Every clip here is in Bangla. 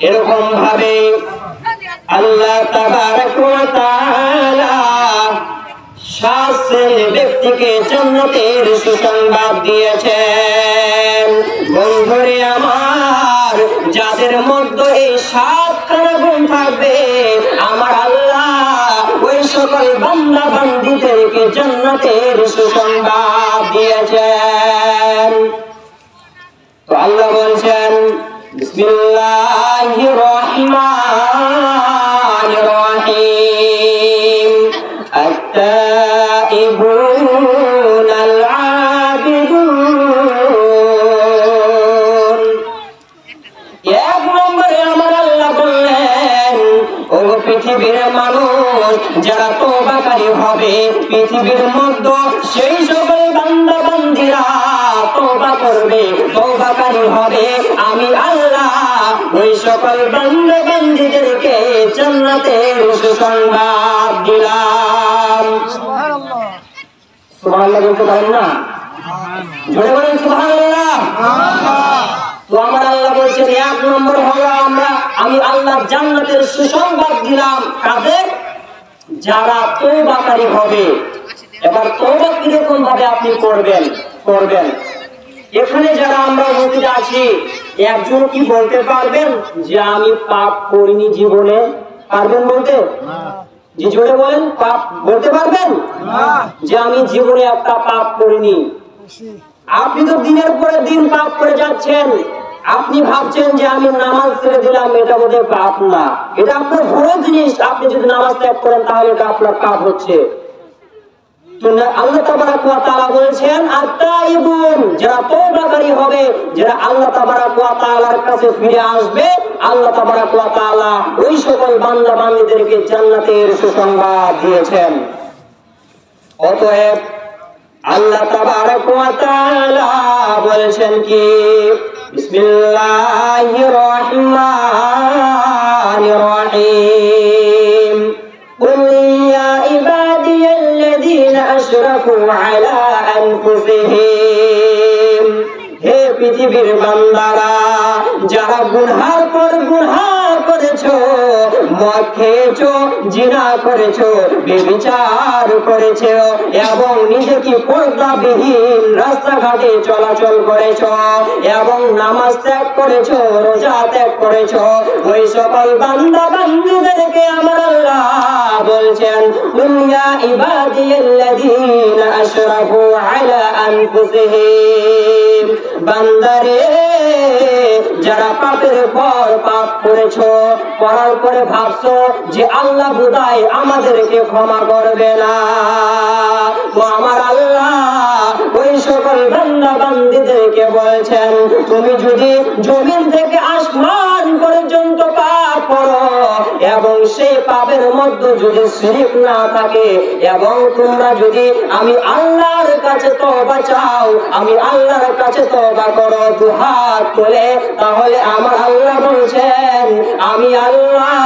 এরকম ভাবে আল্লাহ তাবারক ওয়া তাআলা 7 শ্রেণীর ব্যক্তিকে জান্নাতের সুসংবাদ দিয়েছেন। বন্ধুরে আমার, যাদের মধ্যে এই 7খানা গুণ থাকবে, আমার আল্লাহ ওই সকল বান্দা বান্দীদেরকে জান্নাতের সুসংবাদ দিয়েছেন। তো আল্লাহ বলছেন, বিসমিল্লাহির রহমানির রহিম, আত-তাইবুনাল আবিদুন। এক নম্বরে আমার আল্লাহ বললেন, ও পৃথিবীর মানুষ, যারা তওবাকারী হবে, পৃথিবীর মধ্যে সেই সকল বান্দা বান্দীরা তওবা করবে, তওবাকারী হবে, আমি আল্লাহ ওই সকল বান্দা বান্দীদেরকে জান্নাতের সুসংবাদ দিলাম। সুবহানাল্লাহ, সুবহানাল্লাহ বলতে পারেন না? জোরে বলেন সুবহানাল্লাহ। তো আমার আল্লাহ বলছেন, এক নম্বর হলো আমি আল্লাহ জান্নাতের সুসংবাদ দিলাম কাদের? যারা তওবাকারী হবে। এবার তওবা কিরকম ভাবে আপনি করবেন? এখানে যারা আমরা উপস্থিত আছি, একজন কি বলতে পারবেন যে আমি পাপ করিনি জীবনে? পারবেন বলতে? যে জোরে বলেন, পাপ বলতে পারবেন যে আমি জীবনে একটা পাপ করিনি? আপনি তো দিনের পরে দিন পাপ করে যাচ্ছেন। আপনি ভাবছেন যে আমি নামাজ ছেড়ে দিলাম, এটা বোধহয় পাপ না, এটা আপনার বড় জিনিস। আপনি যদি নামাজ ত্যাগ করেন তাহলে এটা আপনার পাপ হচ্ছে। আল্লাহ তাবারক ওয়া তাআলা বলেছেন, আত-তাইবুন, যারা তওবাকারী হবে, যারা আল্লাহ তাবারক ওয়া তাআলার কাছে ফিরে আসবে, আল্লাহ তাবারক ওয়া তাআলা ওই সকল বান্দা বান্দীদেরকে জান্নাতের সুসংবাদ দিয়েছেন। অতএব আল্লাহ তাবারক ওয়া তাআলা বলেছেন কি, বিসমিল্লাহির রহমানির রহিম, কুল ইয়া ইবাদিয়াল্লাযীনা আশরাকু আলা আনফুসিহিম, হে পৃথিবীর বান্দারা, যারা গুনাহের পর গুনাহ করেছো, মদ খেয়েছো, জিনা করেছো, ব্যভিচার করেছো, এবং নিজেকে পর্দাবিহীন রাস্তাঘাটে চলাচল করেছো, এবং নামাজ ত্যাগ করেছো, রোজা ত্যাগ করেছো, ওই সকল বান্দা বান্দীদেরকে আমার আল্লাহ বলছেন, কুল ইয়া ইবাদিয়াল্লাযীনা আশরাকু আলা আনফুসিহিম, বান্দারে, যারা পাপের পর পাপ করেছো, করার পরে ভাবছো যে আল্লাহ বোধহয় আমাদেরকে ক্ষমা করবে না, তো আমার আল্লাহ ওই সকল বান্দা বান্দীদেরকে বলছেন, তুমি যদি জমিন থেকে আসমান পর্যন্ত পাপ করো, এবং সেই পাপের মধ্যে যদি শিরক না থাকে, এবং তোমরা যদি আমি আল্লাহর কাছে তওবা চাও, আমি আল্লাহর কাছে তওবা করো দুহাত তুলে, তাহলে আমার আল্লাহ বলছেন, আমি আল্লাহ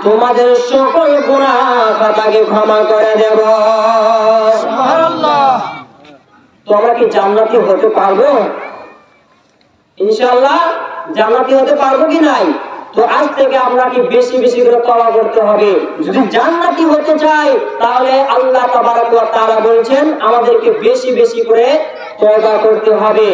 তোমাদের সকল গুনাহ খাতাকে ক্ষমা করে দেব। সুবহানাল্লাহ। তো আমরা কি জান্নাতি হতে পারবো? ইনশাআল্লাহ জান্নাতি হতে পারবো কি নাই? তো আজ থেকে আপনাকে বেশি বেশি করে তওবা করতে হবে। যদি জান্নাতি হতে চাই, তাহলে আল্লাহ তাবারক ওয়া তাআলা বলছেন আমাদেরকে বেশি বেশি করে তওবা করতে হবে।